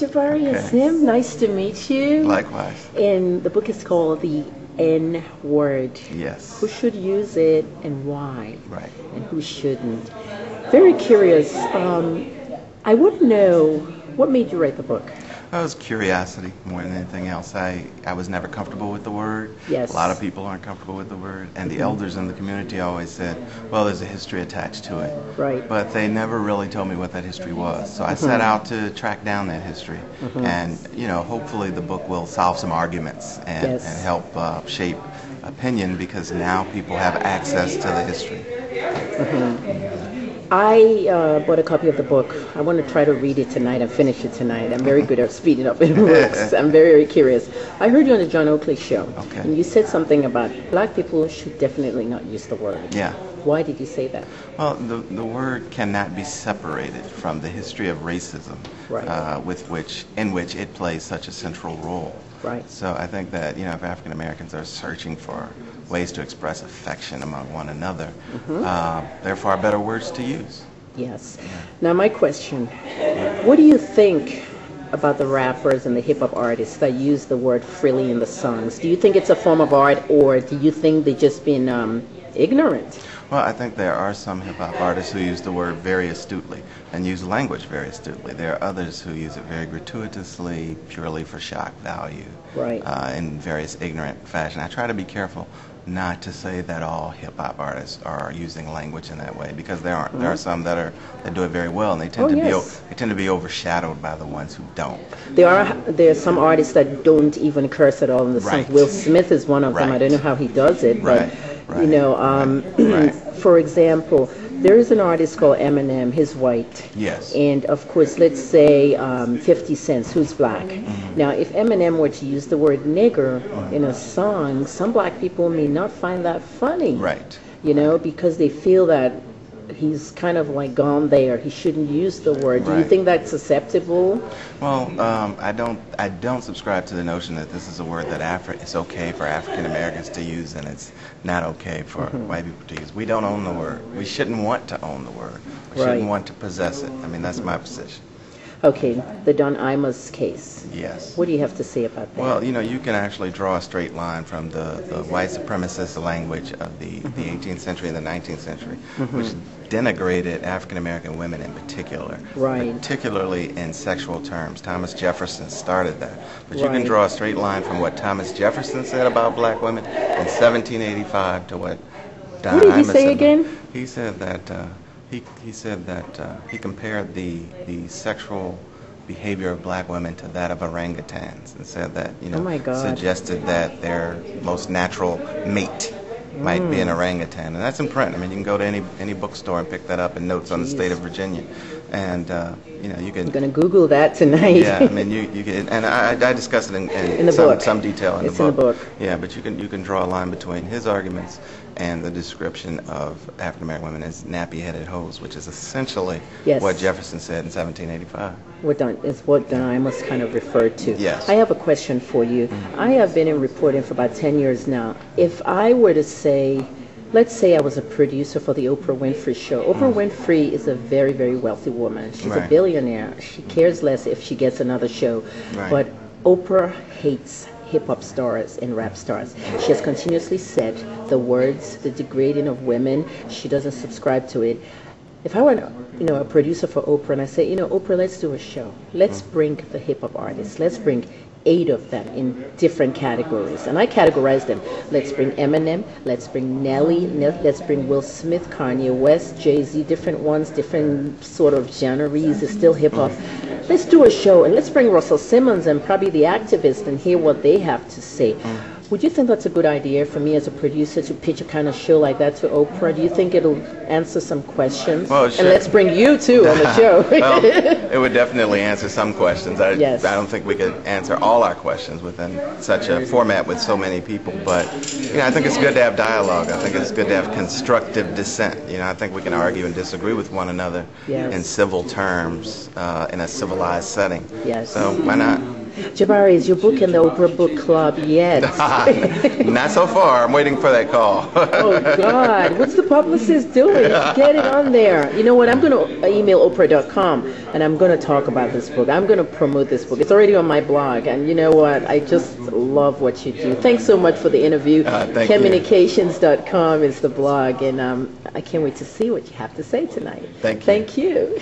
Jabari Okay. Asim. Nice to meet you. Likewise. And the book is called The N Word. Yes. Who should use it and why? Right. And who shouldn't? Very curious. I want to know what made you write the book. That was curiosity more than anything else. I was never comfortable with the word. Yes. A lot of people aren't comfortable with the word. And the elders in the community always said, well, there's a history attached to it. Right. But they never really told me what that history was. So I set out to track down that history. And, hopefully the book will solve some arguments and, Yes. and help shape opinion, because now people have access to the history. I bought a copy of the book. I want to try to read it tonight and finish it tonight. I'm very good at speeding up in books. I'm very, very curious. I heard you on the John Oakley show. Okay. And you said something about black people should definitely not use the word. Yeah. Why did you say that? Well, the word cannot be separated from the history of racism, Right. in which it plays such a central role. Right. So I think that if African Americans are searching for ways to express affection among one another, there are far better words to use. Yes. Now my question, what do you think about the rappers and the hip-hop artists that use the word freely in the songs? Do you think it's a form of art, or do you think they've just been ignorant? Well, I think there are some hip-hop artists who use the word very astutely and use language very astutely. There are others who use it very gratuitously, purely for shock value, Right. In various ignorant fashion. I try to be careful not to say that all hip-hop artists are using language in that way, because there aren't. There are some that do it very well, and they tend they tend to be overshadowed by the ones who don't. There are some artists that don't even curse at all in the songs. Right. Will Smith is one of them. I Right. don't know how he does it, but Right. for example, there is an artist called Eminem. He's white. Yes. And of course, let's say 50 Cent, who's black. Now, if Eminem were to use the word nigger in a song, some black people may not find that funny. Right. Because they feel that he's kind of like gone there. He shouldn't use the word. Do you Right. think that's acceptable? Well, I don't subscribe to the notion that this is a word that it's okay for African Americans to use, and it's not okay for white people to use. We don't own the word. We shouldn't want to own the word. We Right. shouldn't want to possess it. I mean, that's my position. Okay, the Don Imus case. Yes. What do you have to say about that? Well, you can actually draw a straight line from the white supremacist language of the 18th century and the 19th century, which denigrated African American women in particular, Right. particularly in sexual terms. Thomas Jefferson started that. But you Right. can draw a straight line from what Thomas Jefferson said about black women in 1785 to what Don What did he Imus say said. again? He said that he compared the sexual behavior of black women to that of orangutans, and said that Oh my God. suggested that their most natural mate might be an orangutan, and that's in print. I mean, you can go to any bookstore and pick that up in Notes on the State of Virginia, and you can. I'm going to Google that tonight. Yeah, I mean, you can, and I discuss it in the book. some detail in It's the book. in the book. Yeah, but you can draw a line between his arguments and the description of African American women as nappy-headed hoes, which is essentially Yes. what Jefferson said in 1785. What Don Imus kind of referred to. Yes. I have a question for you. I have been in reporting for about 10 years now. If I were to say, let's say I was a producer for the Oprah Winfrey Show. Oprah Winfrey is a very, very wealthy woman. She's a Right. billionaire. She cares less if she gets another show. Right. But Oprah hates hip-hop stars and rap stars. She has continuously said the words, the degrading of women. She doesn't subscribe to it. If I were, a producer for Oprah, and I say, Oprah, let's do a show. Let's bring the hip-hop artists. Let's bring 8 of them in different categories. And I categorize them. Let's bring Eminem. Let's bring Nelly. Let's bring Will Smith, Kanye West, Jay-Z, different ones, different sort of genres. It's still hip-hop. Let's do a show, and let's bring Russell Simmons and probably the activists and hear what they have to say. Would you think that's a good idea for me as a producer to pitch a kind of show like that to Oprah? Do you think it'll answer some questions? Well, And let's bring you too on the show. Well, it would definitely answer some questions. Yes. I don't think we could answer all our questions within such a format with so many people, but I think it's good to have dialogue. I think it's good to have constructive dissent. I think we can argue and disagree with one another Yes. in civil terms, in a civilized setting. Yes. So why not? Jabari, is your book in the Oprah Book Club yet? Not so far. I'm waiting for that call. Oh, God. What's the publicist doing? Get it on there. You know what? I'm going to email Oprah.com, and I'm going to talk about this book. I'm going to promote this book. It's already on my blog, and you know what? I just love what you do. Thanks so much for the interview. Communications.com is the blog, and I can't wait to see what you have to say tonight. Thank you. Thank you.